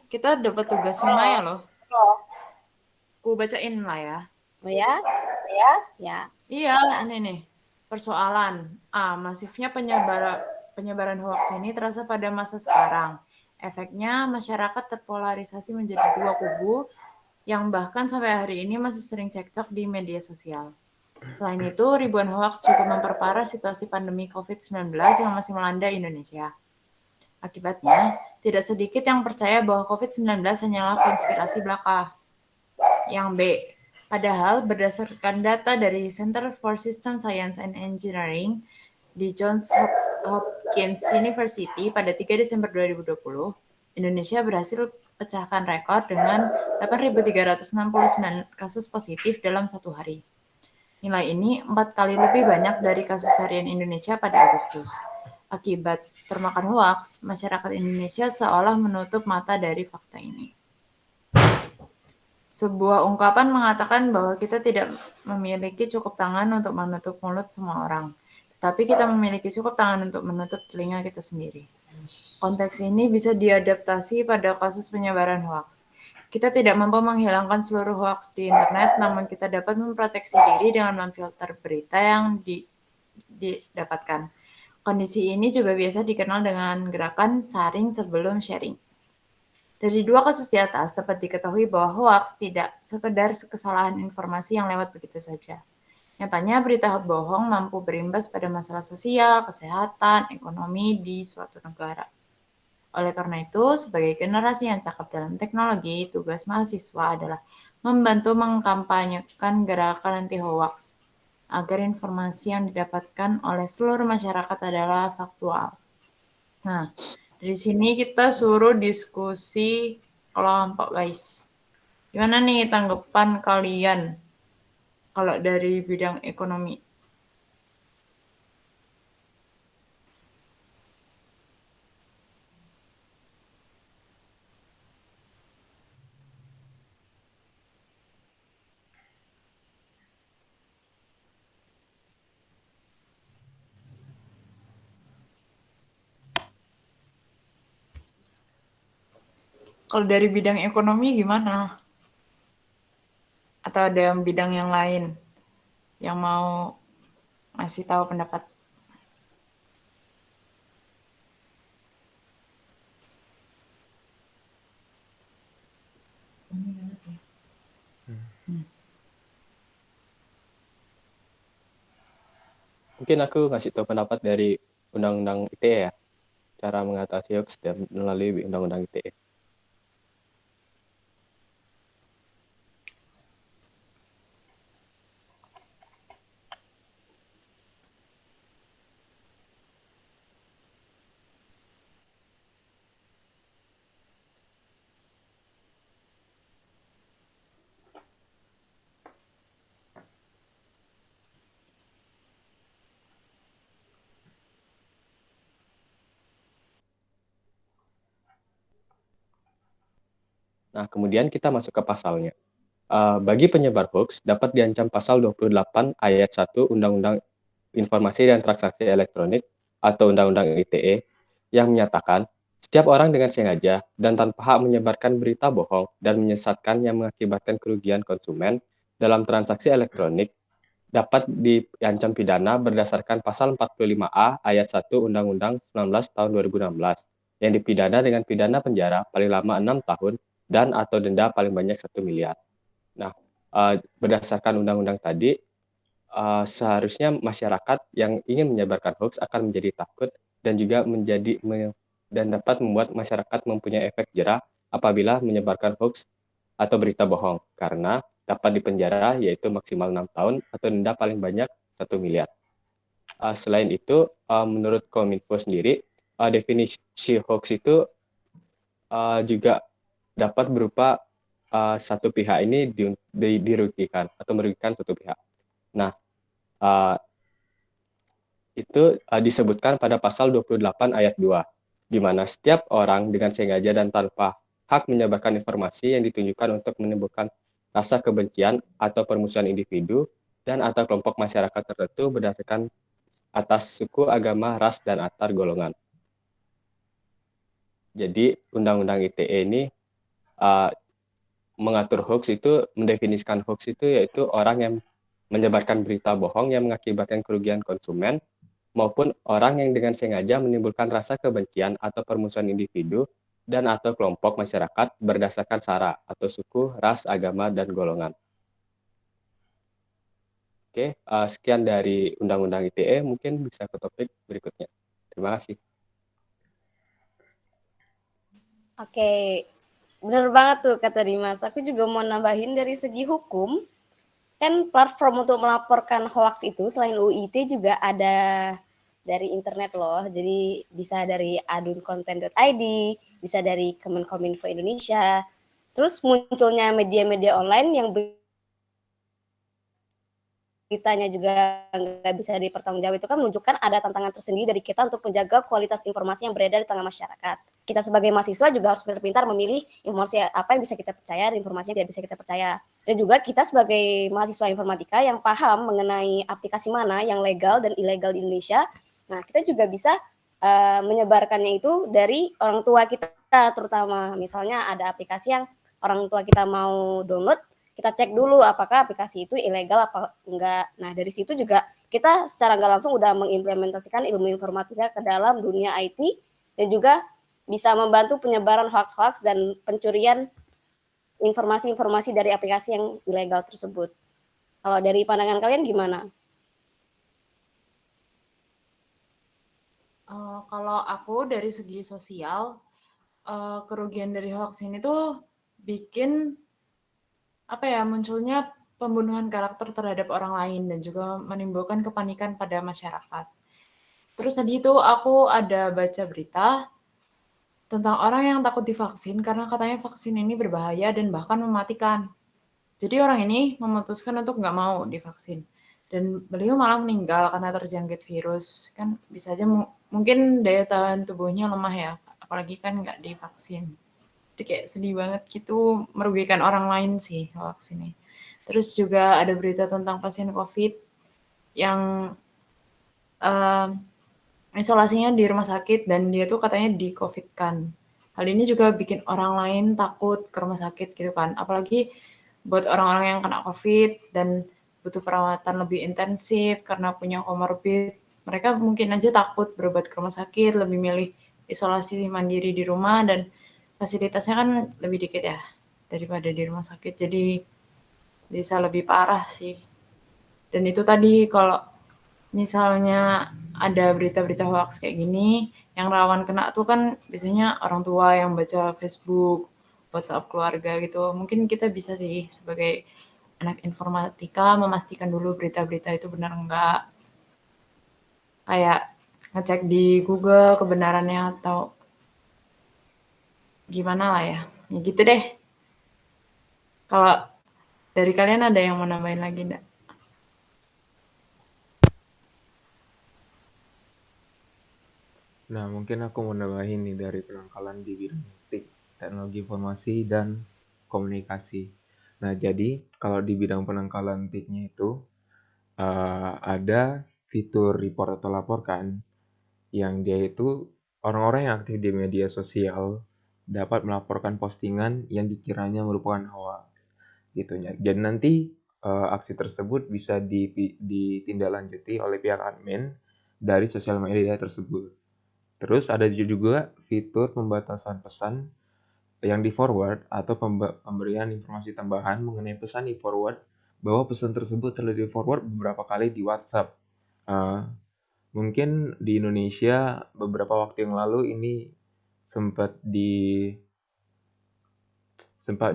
kita dapat tugas Maya loh. Ku bacain lah ya. Oh ya? Ya. Iya, ini nih. Persoalan. A. Masifnya penyebaran hoax ini terasa pada masa sekarang. Efeknya masyarakat terpolarisasi menjadi dua kubu yang bahkan sampai hari ini masih sering cekcok di media sosial. Selain itu, ribuan hoax cukup memperparah situasi pandemi COVID-19 yang masih melanda Indonesia. Akibatnya, tidak sedikit yang percaya bahwa COVID-19 hanyalah konspirasi belaka. Yang B, padahal berdasarkan data dari Center for System Science and Engineering di Johns Hopkins University pada 3 Desember 2020, Indonesia berhasil pecahkan rekor dengan 8.369 kasus positif dalam satu hari. Nilai ini 4 kali lebih banyak dari kasus harian Indonesia pada Agustus. Akibat termakan hoaks, masyarakat Indonesia seolah menutup mata dari fakta ini. Sebuah ungkapan mengatakan bahwa kita tidak memiliki cukup tangan untuk menutup mulut semua orang, tetapi kita memiliki cukup tangan untuk menutup telinga kita sendiri. Konteks ini bisa diadaptasi pada kasus penyebaran hoaks. Kita tidak mampu menghilangkan seluruh hoaks di internet, namun kita dapat memproteksi diri dengan memfilter berita yang didapatkan. Kondisi ini juga biasa dikenal dengan gerakan saring sebelum sharing. Dari dua kasus di atas, dapat diketahui bahwa hoax tidak sekedar kesalahan informasi yang lewat begitu saja. Nyatanya, berita bohong mampu berimbas pada masalah sosial, kesehatan, ekonomi di suatu negara. Oleh karena itu, sebagai generasi yang cakap dalam teknologi, tugas mahasiswa adalah membantu mengkampanyekan gerakan anti-hoax agar informasi yang didapatkan oleh seluruh masyarakat adalah faktual. Nah, dari sini kita suruh diskusi kelompok, guys. Gimana nih tanggapan kalian kalau dari bidang ekonomi? Kalau dari bidang ekonomi gimana? Atau ada bidang yang lain yang mau ngasih tahu pendapat? Mungkin aku ngasih tahu pendapat dari Undang-Undang ITE ya, cara mengatasi hoax dan melalui Undang-Undang ITE. Nah, kemudian kita masuk ke pasalnya. Bagi penyebar hoax dapat diancam pasal 28 ayat 1 Undang-Undang Informasi dan Transaksi Elektronik atau Undang-Undang ITE yang menyatakan setiap orang dengan sengaja dan tanpa hak menyebarkan berita bohong dan menyesatkan yang mengakibatkan kerugian konsumen dalam transaksi elektronik dapat diancam pidana berdasarkan pasal 45A ayat 1 Undang-Undang 19 tahun 2016 yang dipidana dengan pidana penjara paling lama 6 tahun dan atau denda paling banyak 1 miliar. Nah, berdasarkan undang-undang tadi, seharusnya masyarakat yang ingin menyebarkan hoax akan menjadi takut dan juga dan dapat membuat masyarakat mempunyai efek jera apabila menyebarkan hoax atau berita bohong, karena dapat dipenjara yaitu maksimal 6 tahun atau denda paling banyak 1 miliar. Selain itu, menurut Kominfo sendiri, definisi hoax itu juga dapat berupa satu pihak ini dirugikan atau merugikan satu pihak. Nah, itu disebutkan pada pasal 28 ayat 2, di mana setiap orang dengan sengaja dan tanpa hak menyebarkan informasi yang ditunjukkan untuk menimbulkan rasa kebencian atau permusuhan individu dan atau kelompok masyarakat tertentu berdasarkan atas suku, agama, ras, dan antar golongan. Jadi, Undang-Undang ITE ini mengatur hoax itu, mendefinisikan hoax itu yaitu orang yang menyebarkan berita bohong yang mengakibatkan kerugian konsumen maupun orang yang dengan sengaja menimbulkan rasa kebencian atau permusuhan individu dan atau kelompok masyarakat berdasarkan sara atau suku, ras, agama, dan golongan. Oke, sekian dari Undang-Undang ITE, mungkin bisa ke topik berikutnya. Terima kasih. Oke, bener banget tuh kata Dimas. Aku juga mau nambahin dari segi hukum, kan platform untuk melaporkan hoax itu selain UIT juga ada dari internet loh. Jadi bisa dari adunkonten.id, bisa dari Kemenkominfo Indonesia. Terus munculnya media-media online yang beritanya juga nggak bisa dipertanggungjawab itu kan menunjukkan ada tantangan tersendiri dari kita untuk menjaga kualitas informasi yang beredar di tengah masyarakat. Kita sebagai mahasiswa juga harus pintar-pintar memilih informasi apa yang bisa kita percaya dan informasi yang tidak bisa kita percaya. Dan juga kita sebagai mahasiswa informatika yang paham mengenai aplikasi mana yang legal dan ilegal di Indonesia, nah kita juga bisa menyebarkannya itu dari orang tua kita terutama. Misalnya ada aplikasi yang orang tua kita mau download, kita cek dulu apakah aplikasi itu ilegal apa enggak. Nah, dari situ juga kita secara nggak langsung udah mengimplementasikan ilmu informatika ke dalam dunia IT dan juga bisa membantu penyebaran hoax-hoax dan pencurian informasi-informasi dari aplikasi yang ilegal tersebut. Kalau dari pandangan kalian gimana? Kalau aku dari segi sosial, kerugian dari hoax ini tuh bikin munculnya pembunuhan karakter terhadap orang lain dan juga menimbulkan kepanikan pada masyarakat. Terus tadi itu aku ada baca berita tentang orang yang takut divaksin karena katanya vaksin ini berbahaya dan bahkan mematikan. Jadi orang ini memutuskan untuk nggak mau divaksin. Dan beliau malah meninggal karena terjangkit virus. Kan bisa aja mungkin daya tahan tubuhnya lemah ya, apalagi kan nggak divaksin. Jadi kayak sedih banget gitu, merugikan orang lain sih hoax ini. Terus juga ada berita tentang pasien COVID yang isolasinya di rumah sakit dan dia tuh katanya di-COVID-kan. Hal ini juga bikin orang lain takut ke rumah sakit gitu kan. Apalagi buat orang-orang yang kena COVID dan butuh perawatan lebih intensif karena punya comorbid. Mereka mungkin aja takut berobat ke rumah sakit, lebih milih isolasi mandiri di rumah dan fasilitasnya kan lebih dikit ya daripada di rumah sakit. Jadi bisa lebih parah sih. Dan itu tadi kalau misalnya ada berita-berita hoax kayak gini, yang rawan kena tuh kan biasanya orang tua yang baca Facebook, WhatsApp keluarga gitu. Mungkin kita bisa sih sebagai anak informatika memastikan dulu berita-berita itu benar enggak. Kayak ngecek di Google kebenarannya atau gimana lah ya. Ya gitu deh. Kalau dari kalian ada yang mau nambahin lagi enggak? Nah, mungkin aku mau nambahin nih dari penangkalan di bidang TIK, teknologi informasi dan komunikasi. Nah, jadi kalau di bidang penangkalan TIK-nya itu ada fitur report atau laporkan yang dia itu orang-orang yang aktif di media sosial dapat melaporkan postingan yang dikiranya merupakan hoax gitu ya. Jadi nanti aksi tersebut bisa ditindaklanjuti oleh pihak admin dari sosial media tersebut. Terus ada juga fitur pembatasan pesan yang di-forward atau pemberian informasi tambahan mengenai pesan di-forward bahwa pesan tersebut telah di-forward beberapa kali di WhatsApp. Mungkin di Indonesia beberapa waktu yang lalu ini sempat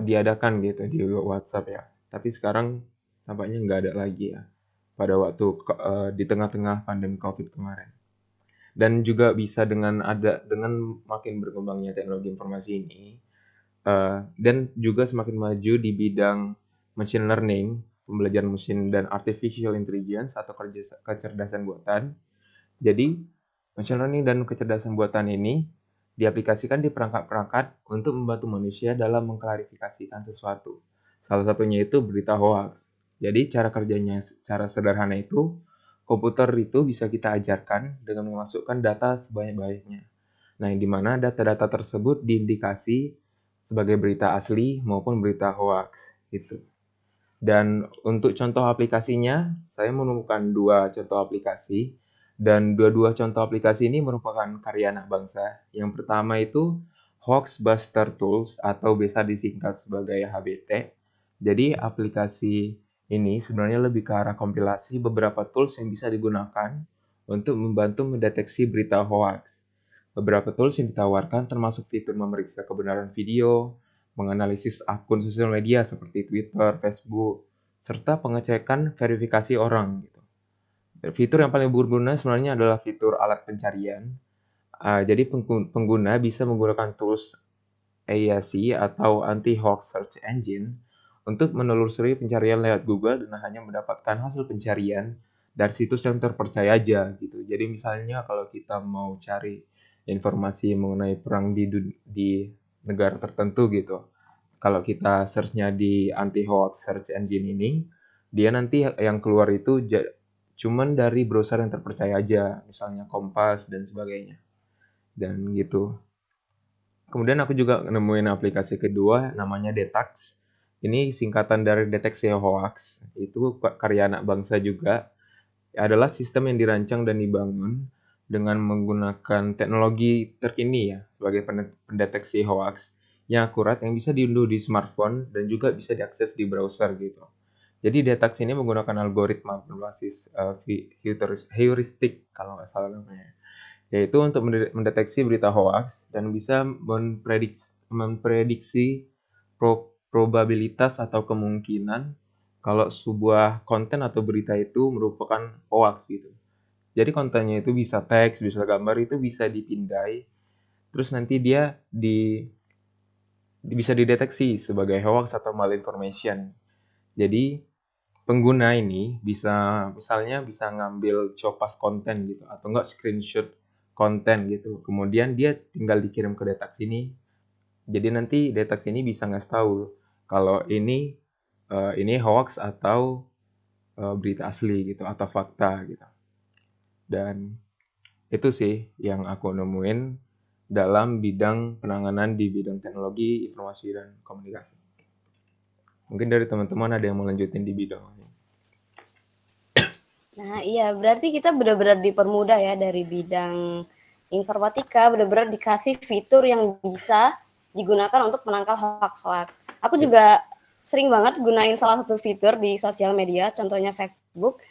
diadakan gitu di WhatsApp ya. Tapi sekarang tampaknya nggak ada lagi ya pada waktu di tengah-tengah pandemi COVID kemarin. Dan juga bisa dengan makin berkembangnya teknologi informasi ini dan juga semakin maju di bidang machine learning, pembelajaran mesin dan artificial intelligence atau kecerdasan buatan. Jadi machine learning dan kecerdasan buatan ini diaplikasikan di perangkat-perangkat untuk membantu manusia dalam mengklarifikasikan sesuatu. Salah satunya itu berita hoax. Jadi cara kerjanya secara sederhana itu komputer itu bisa kita ajarkan dengan memasukkan data sebanyak-banyaknya. Nah, di mana data-data tersebut diindikasi sebagai berita asli maupun berita hoax gitu. Dan untuk contoh aplikasinya, saya menemukan 2 contoh aplikasi, dan dua-dua contoh aplikasi ini merupakan karya anak bangsa. Yang pertama itu Hoaxbuster Tools atau biasa disingkat sebagai HBT. Jadi aplikasi ini sebenarnya lebih ke arah kompilasi beberapa tools yang bisa digunakan untuk membantu mendeteksi berita hoax. Beberapa tools yang ditawarkan termasuk fitur memeriksa kebenaran video, menganalisis akun sosial media seperti Twitter, Facebook, serta pengecekan verifikasi orang gitu. Fitur yang paling berguna sebenarnya adalah fitur alat pencarian. Jadi pengguna bisa menggunakan tools AIC atau Anti-Hoax Search Engine untuk menelusuri pencarian lewat Google dan hanya mendapatkan hasil pencarian dari situs yang terpercaya aja gitu. Jadi misalnya kalau kita mau cari informasi mengenai perang di negara tertentu gitu, kalau kita search-nya di Anti-Hoax Search Engine ini, dia nanti yang keluar itu cuman dari browser yang terpercaya aja, misalnya Kompas dan sebagainya. Dan gitu. Kemudian aku juga nemuin aplikasi kedua namanya Detax. Ini singkatan dari deteksi hoax. Itu karya anak bangsa juga. Adalah sistem yang dirancang dan dibangun dengan menggunakan teknologi terkini ya sebagai pendeteksi hoax yang akurat yang bisa diunduh di smartphone dan juga bisa diakses di browser gitu. Jadi Detax ini menggunakan algoritma berbasis heuristik kalau nggak salah namanya, yaitu untuk mendeteksi berita hoax dan bisa memprediksi probabilitas atau kemungkinan kalau sebuah konten atau berita itu merupakan hoax gitu. Jadi kontennya itu bisa teks, bisa gambar, itu bisa dipindai, terus nanti dia bisa dideteksi sebagai hoax atau malinformation. Jadi pengguna ini bisa misalnya bisa ngambil copas konten gitu atau enggak screenshot konten gitu. Kemudian dia tinggal dikirim ke Detax ini. Jadi nanti Detax ini bisa ngasih tahu kalau ini hoax atau berita asli gitu atau fakta gitu. Dan itu sih yang aku nemuin dalam bidang penanganan di bidang teknologi, informasi dan komunikasi. Mungkin dari teman-teman ada yang mau lanjutin di bidang ini. Nah, iya, berarti kita benar-benar dipermudah ya dari bidang informatika, benar-benar dikasih fitur yang bisa digunakan untuk menangkal hoax-hoax. Aku juga sering banget gunain salah satu fitur di sosial media, contohnya Facebook.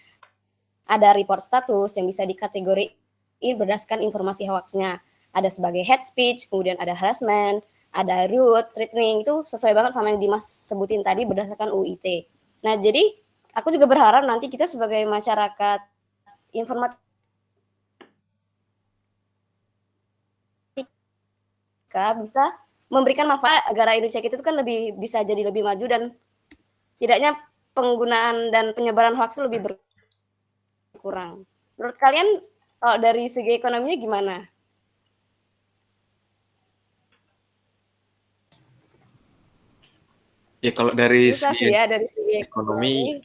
Ada report status yang bisa dikategoriin berdasarkan informasi hoaxnya. Ada sebagai hate speech, kemudian ada harassment, ada rude, threatening, itu sesuai banget sama yang Dimas sebutin tadi berdasarkan UIT. Nah, jadi aku juga berharap nanti kita sebagai masyarakat informatika bisa memberikan manfaat agar Indonesia kita itu kan bisa jadi lebih maju dan setidaknya penggunaan dan penyebaran hoax lebih berkurang. Menurut kalian kalau dari segi ekonominya gimana? Ya kalau dari Susah sih segi ya dari segi ekonomi,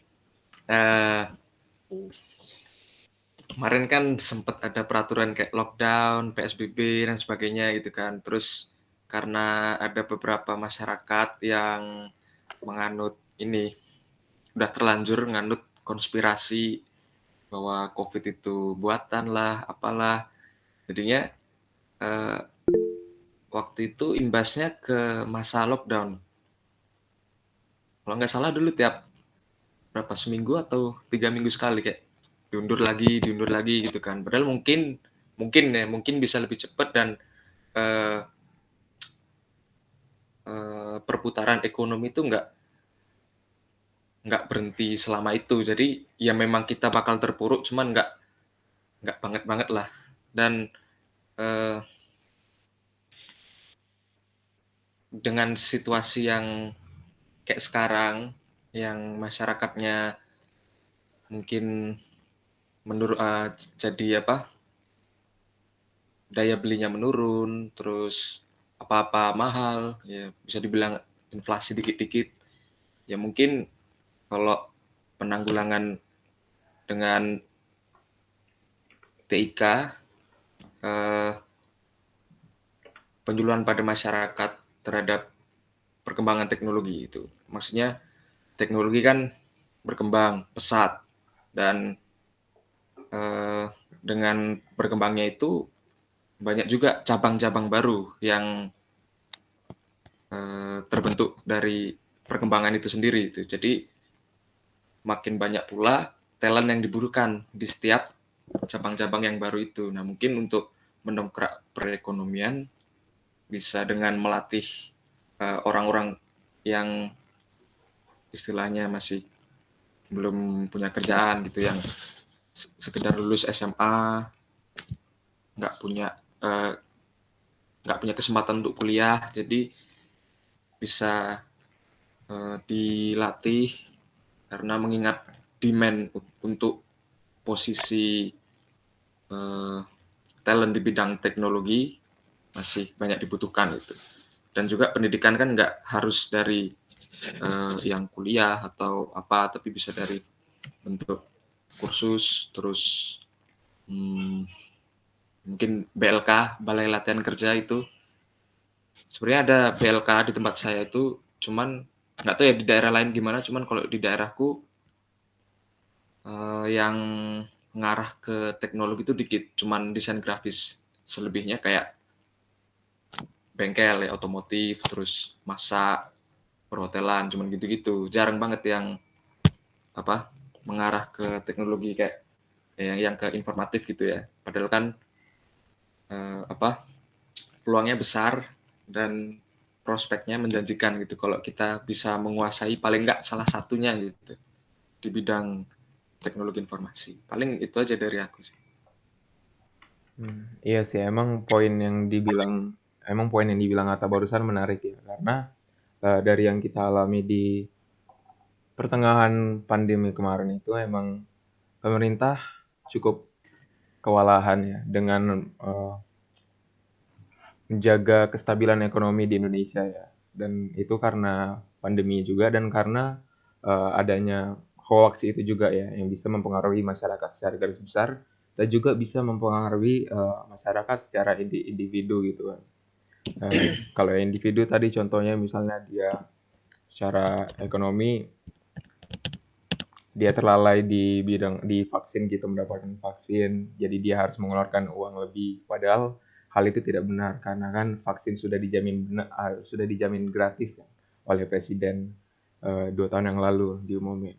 ekonomi. kemarin kan sempat ada peraturan kayak lockdown, PSBB dan sebagainya gitu kan. Terus karena ada beberapa masyarakat yang menganut ini, udah terlanjur nganut konspirasi bahwa COVID itu buatan lah, apalah. Jadinya waktu itu imbasnya ke masa lockdown. Kalau nggak salah dulu tiap berapa seminggu atau 3 minggu sekali kayak diundur lagi gitu kan. Padahal mungkin bisa lebih cepat dan perputaran ekonomi itu nggak berhenti selama itu. Jadi ya memang kita bakal terpuruk, cuman nggak banget lah. Dan dengan situasi yang kayak sekarang, yang masyarakatnya mungkin jadi daya belinya menurun, terus apa-apa mahal, ya bisa dibilang inflasi dikit-dikit. Ya mungkin kalau penanggulangan dengan TIK, penyuluhan pada masyarakat terhadap perkembangan teknologi itu. Maksudnya teknologi kan berkembang pesat dan dengan berkembangnya itu banyak juga cabang-cabang baru yang terbentuk dari perkembangan itu sendiri itu. Jadi makin banyak pula talent yang dibutuhkan di setiap cabang-cabang yang baru itu. Nah, mungkin untuk mendongkrak perekonomian bisa dengan melatih orang-orang yang istilahnya masih belum punya kerjaan gitu, yang sekedar lulus SMA, nggak punya kesempatan untuk kuliah, jadi bisa dilatih karena mengingat demand untuk posisi talent di bidang teknologi masih banyak dibutuhkan gitu. Dan juga pendidikan kan nggak harus dari yang kuliah atau apa, tapi bisa dari bentuk kursus, terus mungkin BLK, Balai Latihan Kerja itu. Sebenarnya ada BLK di tempat saya itu, cuman nggak tahu ya di daerah lain gimana, cuman kalau di daerahku yang mengarah ke teknologi itu dikit, cuman desain grafis. Selebihnya kayak bengkel ya, otomotif, terus masak, perhotelan, cuman gitu-gitu. Jarang banget yang mengarah ke teknologi kayak yang ke informatif gitu ya. Padahal kan peluangnya besar dan prospeknya menjanjikan gitu kalau kita bisa menguasai paling nggak salah satunya gitu di bidang teknologi informasi. Paling itu aja dari aku sih. Iya sih, emang poin yang dibilang Atta barusan menarik ya, karena dari yang kita alami di pertengahan pandemi kemarin itu emang pemerintah cukup kewalahan ya dengan menjaga kestabilan ekonomi di Indonesia ya. Dan itu karena pandemi juga dan karena adanya hoax itu juga ya yang bisa mempengaruhi masyarakat secara garis besar dan juga bisa mempengaruhi masyarakat secara individu gitu kan. Kalau individu tadi contohnya misalnya dia secara ekonomi dia terlalai di vaksin gitu, mendapatkan vaksin, jadi dia harus mengeluarkan uang lebih. Padahal hal itu tidak benar karena kan vaksin sudah dijamin gratis kan oleh Presiden 2 tahun yang lalu diumumin.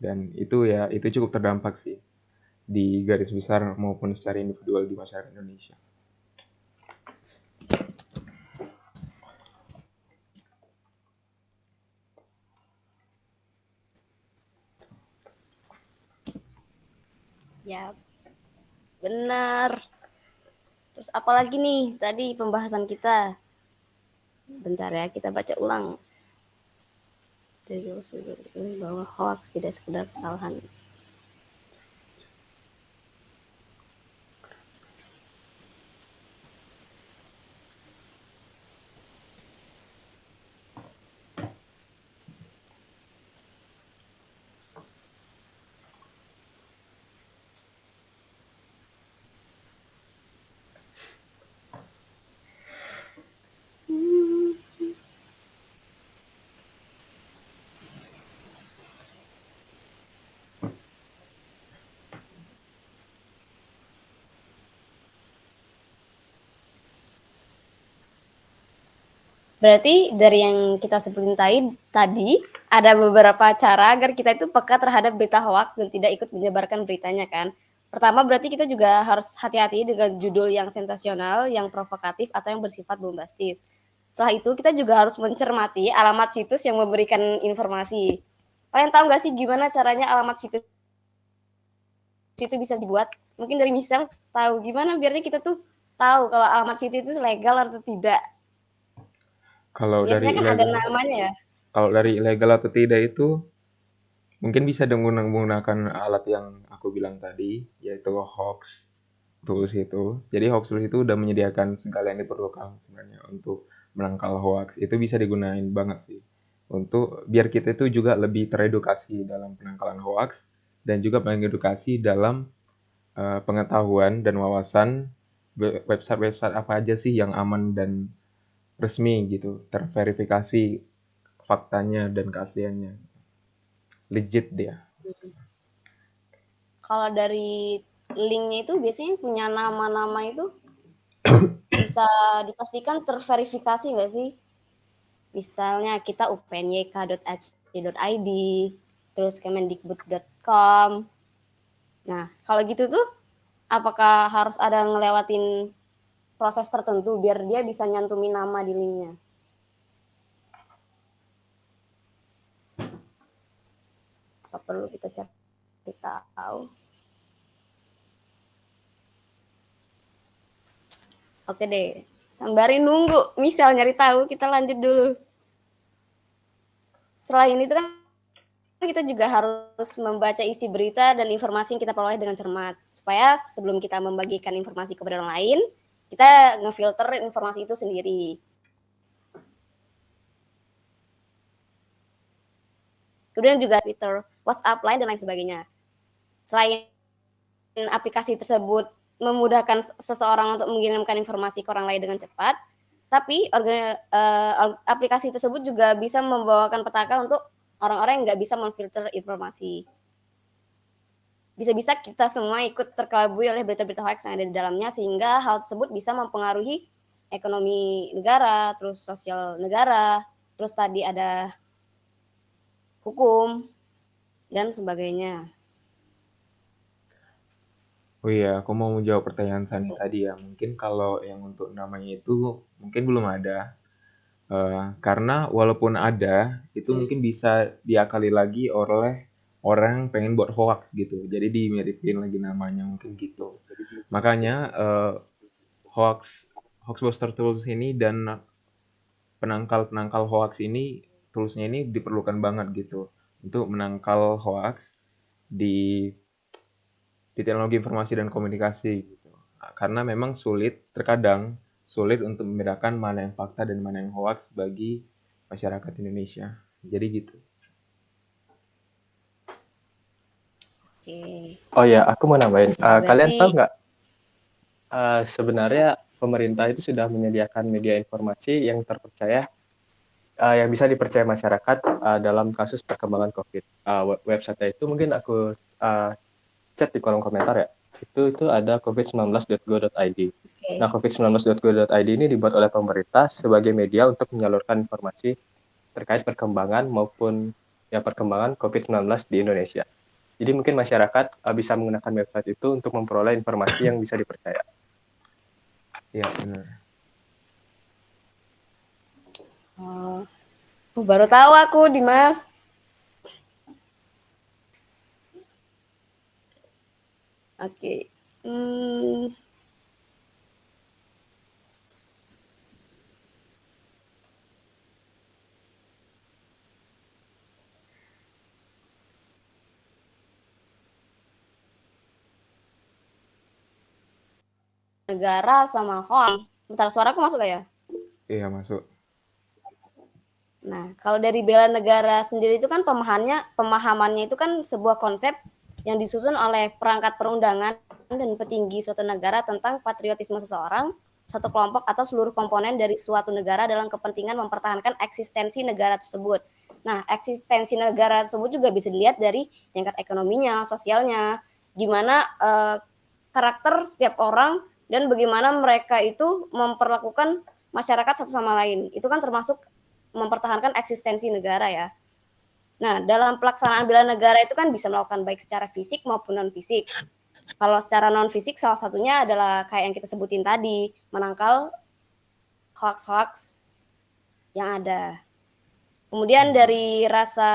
Dan itu cukup terdampak sih di garis besar maupun secara individual di masyarakat Indonesia. Ya, benar. Terus apalagi nih tadi pembahasan kita? Bentar ya, kita baca ulang. Bahwa hoax tidak sekedar kesalahan. Berarti dari yang kita sebutin tadi, ada beberapa cara agar kita itu peka terhadap berita hoax dan tidak ikut menyebarkan beritanya kan. Pertama berarti kita juga harus hati-hati dengan judul yang sensasional, yang provokatif, atau yang bersifat bombastis. Setelah itu kita juga harus mencermati alamat situs yang memberikan informasi. Kalian tahu nggak sih gimana caranya alamat situs itu bisa dibuat? Mungkin dari Michelle tahu gimana biarnya kita tuh tahu kalau alamat situs itu legal atau tidak. Kalau Biasanya kan ada namanya ya. Kalau dari ilegal atau tidak itu mungkin bisa menggunakan alat yang aku bilang tadi, yaitu hoax tools itu. Jadi hoax tools itu udah menyediakan segala yang diperlukan sebenarnya untuk menangkal hoax. Itu bisa digunain banget sih. Untuk biar kita itu juga lebih teredukasi dalam penangkalan hoax dan juga mengedukasi dalam pengetahuan dan wawasan website-website apa aja sih yang aman dan resmi gitu, terverifikasi faktanya dan keasliannya. Legit dia. Kalau dari linknya itu biasanya punya nama-nama itu bisa dipastikan terverifikasi nggak sih? Misalnya kita upnyk.ac.id, terus kemendikbud.com. Nah, kalau gitu tuh apakah harus ada ngelewatin proses tertentu biar dia bisa nyantumin nama di linknya? Apa perlu kita cari tahu? Oke deh, sembari nunggu misal nyari tahu, kita lanjut dulu. Selain itu kan kita juga harus membaca isi berita dan informasi yang kita peroleh dengan cermat, supaya sebelum kita membagikan informasi kepada orang lain, kita ngefilter informasi itu sendiri. Kemudian juga Twitter, WhatsApp, Line, dan lain sebagainya. Selain aplikasi tersebut memudahkan seseorang untuk mengirimkan informasi ke orang lain dengan cepat, tapi aplikasi tersebut juga bisa membawakan petaka untuk orang-orang yang nggak bisa memfilter informasi. Bisa-bisa kita semua ikut terkelabui oleh berita-berita hoax yang ada di dalamnya, sehingga hal tersebut bisa mempengaruhi ekonomi negara, terus sosial negara, terus tadi ada hukum, dan sebagainya. Oh iya, aku mau menjawab pertanyaan Sani tadi ya. Mungkin kalau yang untuk namanya itu mungkin belum ada. Karena walaupun ada, itu mungkin bisa diakali lagi oleh orang yang pengen buat hoax gitu. Jadi dimiripin lagi namanya mungkin gitu. Makanya hoax buster tools ini dan penangkal hoax ini, toolsnya ini diperlukan banget gitu untuk menangkal hoax di teknologi informasi dan komunikasi gitu. Karena memang terkadang sulit untuk membedakan mana yang fakta dan mana yang hoax bagi masyarakat Indonesia. Jadi gitu. Oke. Oh ya, aku mau nambahin. Kalian Berarti tahu nggak, sebenarnya pemerintah itu sudah menyediakan media informasi yang terpercaya, yang bisa dipercaya masyarakat dalam kasus perkembangan COVID. Website itu mungkin aku chat di kolom komentar ya. Itu ada covid19.go.id. oke. Nah, covid19.go.id ini dibuat oleh pemerintah sebagai media untuk menyalurkan informasi terkait perkembangan maupun perkembangan COVID-19 di Indonesia. Jadi mungkin masyarakat bisa menggunakan website itu untuk memperoleh informasi yang bisa dipercaya. Ya, benar. Baru tahu aku, Dimas. Oke. Negara sama hoax. Bentar, suaraku masuk gak ya? Iya, masuk. Nah, kalau dari bela negara sendiri itu kan pemahamannya itu kan sebuah konsep yang disusun oleh perangkat perundangan dan petinggi suatu negara tentang patriotisme seseorang, suatu kelompok atau seluruh komponen dari suatu negara dalam kepentingan mempertahankan eksistensi negara tersebut. Nah, eksistensi negara tersebut juga bisa dilihat dari tingkat ekonominya, sosialnya, gimana karakter setiap orang dan bagaimana mereka itu memperlakukan masyarakat satu sama lain. Itu kan termasuk mempertahankan eksistensi negara ya. Nah, dalam pelaksanaan bela negara itu kan bisa melakukan baik secara fisik maupun non-fisik. Kalau secara non-fisik salah satunya adalah kayak yang kita sebutin tadi, menangkal hoax-hoax yang ada. Kemudian dari rasa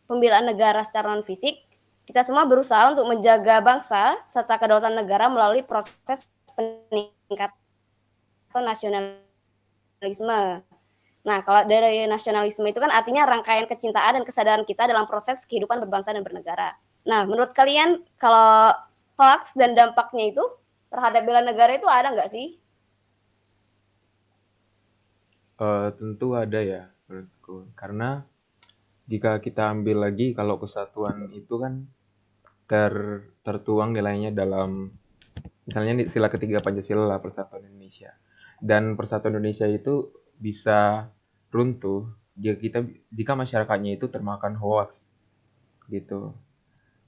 pembelaan negara secara non-fisik, kita semua berusaha untuk menjaga bangsa serta kedaulatan negara melalui proses peningkatan nasionalisme. Nah, kalau dari nasionalisme itu kan artinya rangkaian kecintaan dan kesadaran kita dalam proses kehidupan berbangsa dan bernegara. Nah, menurut kalian kalau hoax dan dampaknya itu terhadap bela negara itu ada nggak sih? Tentu ada ya menurutku. Karena jika kita ambil lagi kalau kesatuan itu kan tertuang nilainya dalam misalnya sila ketiga Pancasila, Persatuan Indonesia. Dan persatuan Indonesia itu bisa runtuh jika masyarakatnya itu termakan hoax gitu.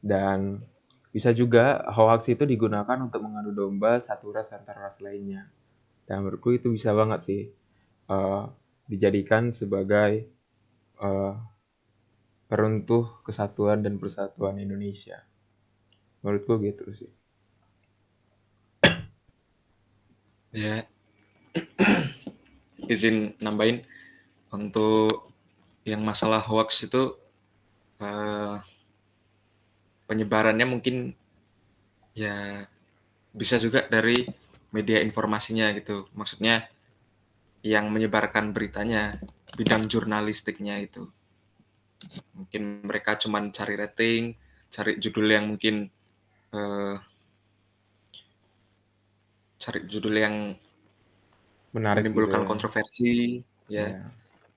Dan bisa juga hoax itu digunakan untuk mengadu domba satu ras antar ras lainnya. Dan menurutku itu bisa banget sih dijadikan sebagai eh, peruntuh kesatuan dan persatuan Indonesia. Menurutku gitu sih. Ya, izin nambahin untuk yang masalah hoax itu eh, penyebarannya mungkin ya bisa juga dari media informasinya gitu. Maksudnya yang menyebarkan beritanya, bidang jurnalistiknya itu. Mungkin mereka cuma cari rating, cari judul yang mungkin cari judul yang Menarik gitu menimbulkan ya. kontroversi ya. Ya,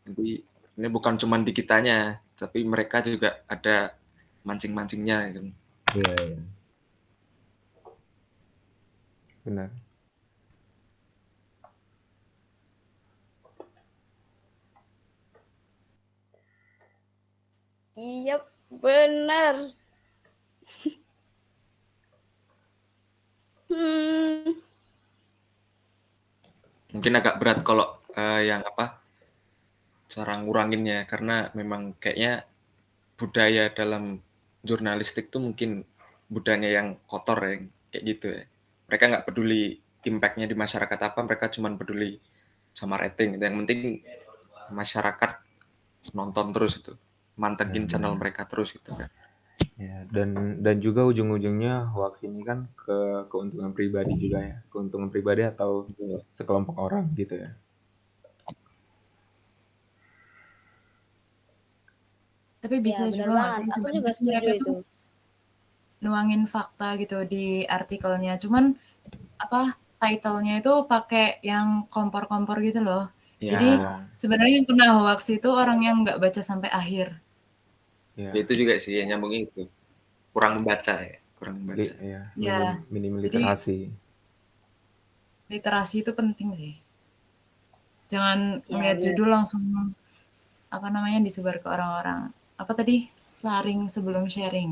Jadi ini bukan cuma di kitanya, tapi mereka juga ada mancing-mancingnya gitu. iya, iya. Benar. Iya, benar. Hmm, Mungkin agak berat kalau yang apa cara nguranginnya karena memang kayaknya budaya dalam jurnalistik tuh mungkin budayanya yang kotor ya, kayak gitu ya. Mereka nggak peduli impact-nya di masyarakat apa, mereka cuma peduli sama rating. Yang penting masyarakat nonton terus itu, Ya, mantengin channel benar. mereka terus gitu kan. Ya, dan juga ujung-ujungnya hoax ini kan keuntungan pribadi juga ya. Keuntungan pribadi atau sekelompok orang gitu ya. Tapi ya bisa benar juga nggak banget. sih Aku juga sebenarnya setuju mereka itu. tuh nuangin fakta gitu di artikelnya. Cuman apa title-nya itu pakai yang kompor-kompor gitu loh. Jadi Ya, sebenarnya yang kena hoax itu orang yang nggak baca sampai akhir. Ya, itu juga sih yang nyambungin itu. Kurang membaca ya, kurang membaca. ya, Ya, minim jadi literasi. literasi itu penting sih. Jangan Ya ngeliat benar. judul langsung apa namanya disebar ke orang-orang. Apa tadi? Saring sebelum sharing.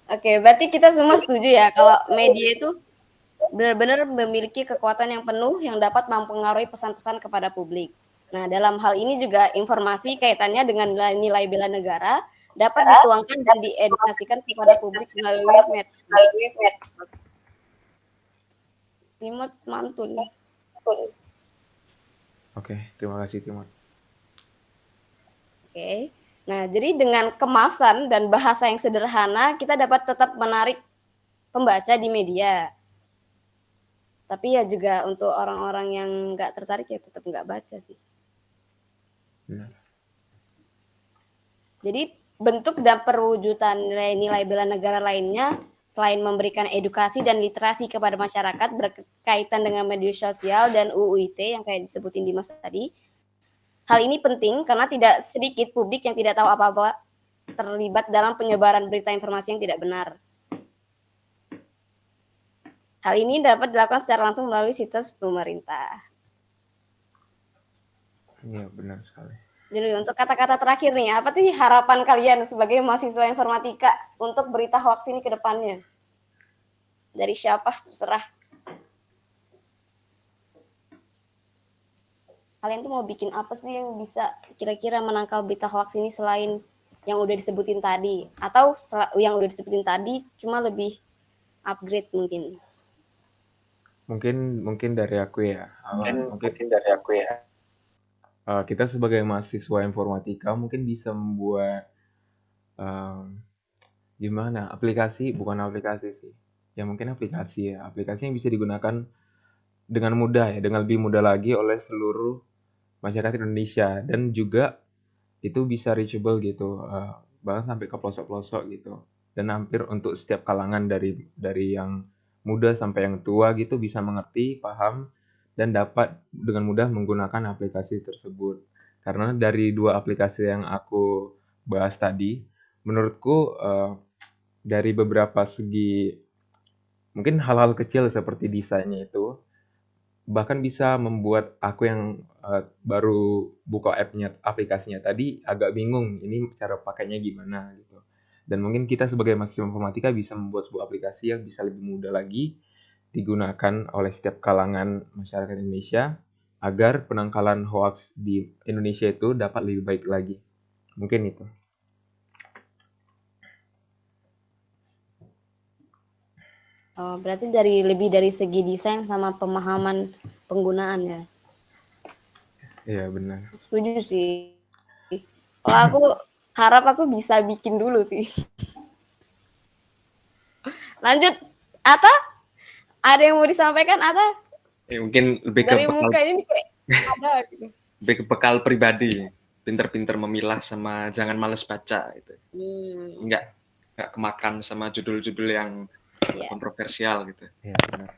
Oke, berarti kita semua setuju ya kalau media itu benar-benar memiliki kekuatan yang penuh yang dapat mempengaruhi pesan-pesan kepada publik. Nah, dalam hal ini juga informasi kaitannya dengan nilai bela negara dapat dituangkan dan diedukasikan kepada publik melalui medsos. Timot mantul. Oke, terima kasih Timot. Oke. Nah, jadi dengan kemasan dan bahasa yang sederhana, kita dapat tetap menarik pembaca di media. Tapi ya juga untuk orang-orang yang nggak tertarik ya tetap nggak baca sih. Benar. Jadi bentuk dan perwujudan nilai-nilai bela negara lainnya selain memberikan edukasi dan literasi kepada masyarakat berkaitan dengan media sosial dan UU ITE yang kayak disebutin Dimas tadi. Hal ini penting karena tidak sedikit publik yang tidak tahu apa-apa terlibat dalam penyebaran berita informasi yang tidak benar. Hal ini dapat dilakukan secara langsung melalui situs pemerintah. Iya, benar sekali. Jadi untuk kata-kata terakhir nih, apa sih harapan kalian sebagai mahasiswa informatika untuk berita hoax ini ke depannya? Dari siapa? Terserah. Kalian tuh mau bikin apa sih yang bisa kira-kira menangkal berita hoax ini selain yang udah disebutin tadi? Atau yang udah disebutin tadi cuma lebih upgrade mungkin? Mungkin dari aku ya. Mungkin dari aku ya. kita sebagai mahasiswa informatika mungkin bisa membuat em, gimana aplikasi, bukan aplikasi sih. Ya mungkin aplikasi ya. Aplikasi yang bisa digunakan dengan mudah ya, dengan lebih mudah lagi oleh seluruh masyarakat Indonesia dan juga itu bisa reachable gitu, bahkan sampai ke pelosok-pelosok gitu. Dan hampir untuk setiap kalangan dari yang muda sampai yang tua gitu bisa mengerti, paham, dan dapat dengan mudah menggunakan aplikasi tersebut. Karena dari dua aplikasi yang aku bahas tadi, menurutku dari beberapa segi mungkin hal-hal kecil seperti desainnya itu bahkan bisa membuat aku yang baru buka aplikasinya tadi agak bingung ini cara pakainya gimana gitu. Dan mungkin kita sebagai mahasiswa informatika bisa membuat sebuah aplikasi yang bisa lebih mudah lagi digunakan oleh setiap kalangan masyarakat Indonesia agar penangkalan hoax di Indonesia itu dapat lebih baik lagi. Mungkin itu. Oh, berarti lebih dari segi desain sama pemahaman penggunaan ya. Iya, benar. Setuju sih. Kalau aku harap aku bisa bikin dulu sih. Lanjut, Ata? Ada yang mau disampaikan, Ata? Mungkin lebih ke Dari bekal, muka ini kayak ada gitu. lebih ke bekal pribadi, pinter-pinter memilah sama jangan males baca gitu. Nggak kemakan sama judul-judul yang Iya. kontroversial gitu. Iya, benar.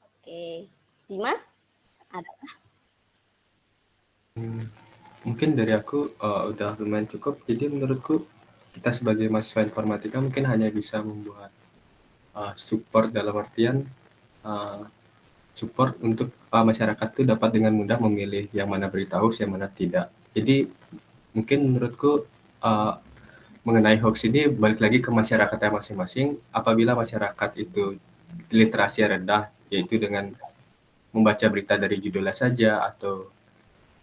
Oke. Dimas? Ada? Mungkin dari aku udah lumayan cukup. Jadi menurutku kita sebagai mahasiswa informatika mungkin hanya bisa membuat support dalam artian support untuk masyarakat itu dapat dengan mudah memilih yang mana berita hoax, yang mana tidak. Jadi mungkin menurutku mengenai hoax ini balik lagi ke masyarakatnya masing-masing. Apabila masyarakat itu literasi rendah, yaitu dengan membaca berita dari judulnya saja atau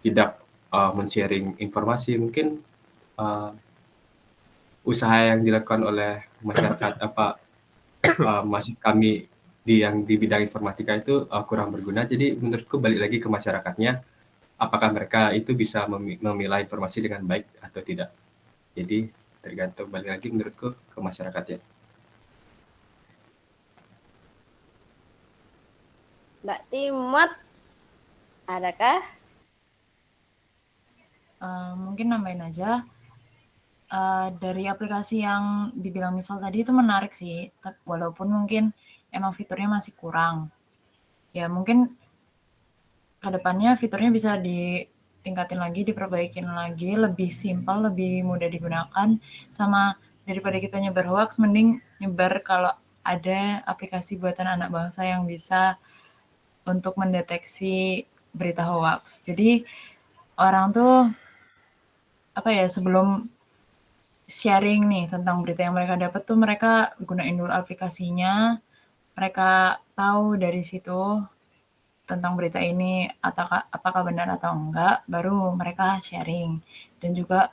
tidak men-sharing informasi, mungkin usaha yang dilakukan oleh masyarakat masih kami yang di bidang informatika itu kurang berguna. Jadi menurutku balik lagi ke masyarakatnya, apakah mereka itu bisa memilah informasi dengan baik atau tidak. Jadi tergantung, balik lagi menurutku ke masyarakatnya. Mbak Timot, adakah? Mungkin nambahin aja. Dari aplikasi yang dibilang misal tadi itu menarik sih, walaupun mungkin emang fiturnya masih kurang. Ya mungkin kedepannya fiturnya bisa ditingkatin lagi, diperbaikin lagi, lebih simpel, lebih mudah digunakan. Sama daripada kita nyebar hoax, mending nyebar kalau ada aplikasi buatan anak bangsa yang bisa untuk mendeteksi berita hoax. Jadi orang tuh sebelum sharing nih tentang berita yang mereka dapat tuh mereka gunain dulu aplikasinya, mereka tahu dari situ tentang berita ini apakah benar atau enggak, baru mereka sharing. Dan juga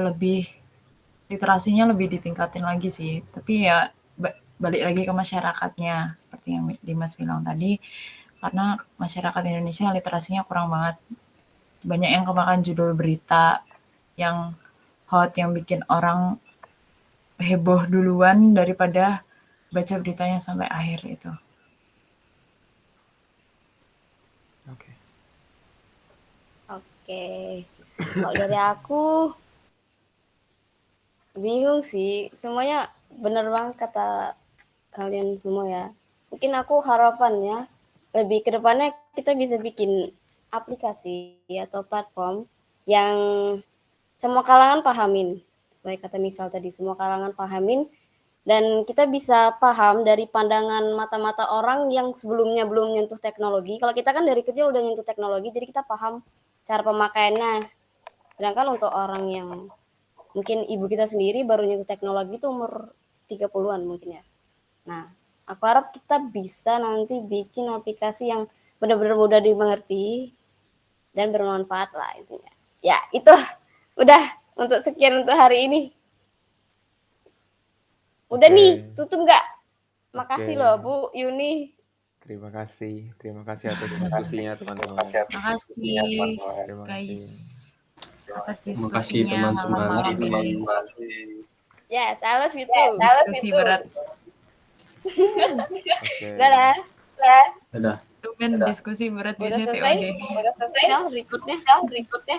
lebih literasinya lebih ditingkatin lagi sih, tapi ya balik lagi ke masyarakatnya seperti yang Dimas bilang tadi, karena masyarakat Indonesia literasinya kurang banget, banyak yang kemakan judul berita yang hot yang bikin orang heboh duluan daripada baca beritanya sampai akhir itu. Oke. Kalau dari aku bingung sih, semuanya bener banget kata kalian semua ya. Mungkin aku harapannya lebih ke depannya kita bisa bikin aplikasi atau platform yang semua kalangan pahamin. Sesuai kata misal tadi, semua kalangan pahamin, dan kita bisa paham dari pandangan mata-mata orang yang sebelumnya belum nyentuh teknologi. Kalau kita kan dari kecil udah nyentuh teknologi, jadi kita paham cara pemakaiannya. Sedangkan untuk orang yang mungkin ibu kita sendiri baru nyentuh teknologi itu umur 30-an mungkin ya. Nah, aku harap kita bisa nanti bikin aplikasi yang benar-benar mudah dimengerti dan bermanfaat lah intinya. Ya, itu udah untuk sekian untuk hari ini. Udah nih, tutup nggak? Makasih loh Bu Yuni. Terima kasih atas diskusinya teman-teman. Makasih guys atas diskusinya malam-malam ini. Yes, I love you too. Diskusi berat. Dadah. Dadah. Itu kan diskusi berat Udah biasanya selesai? TOD. Udah selesai? Berikutnya.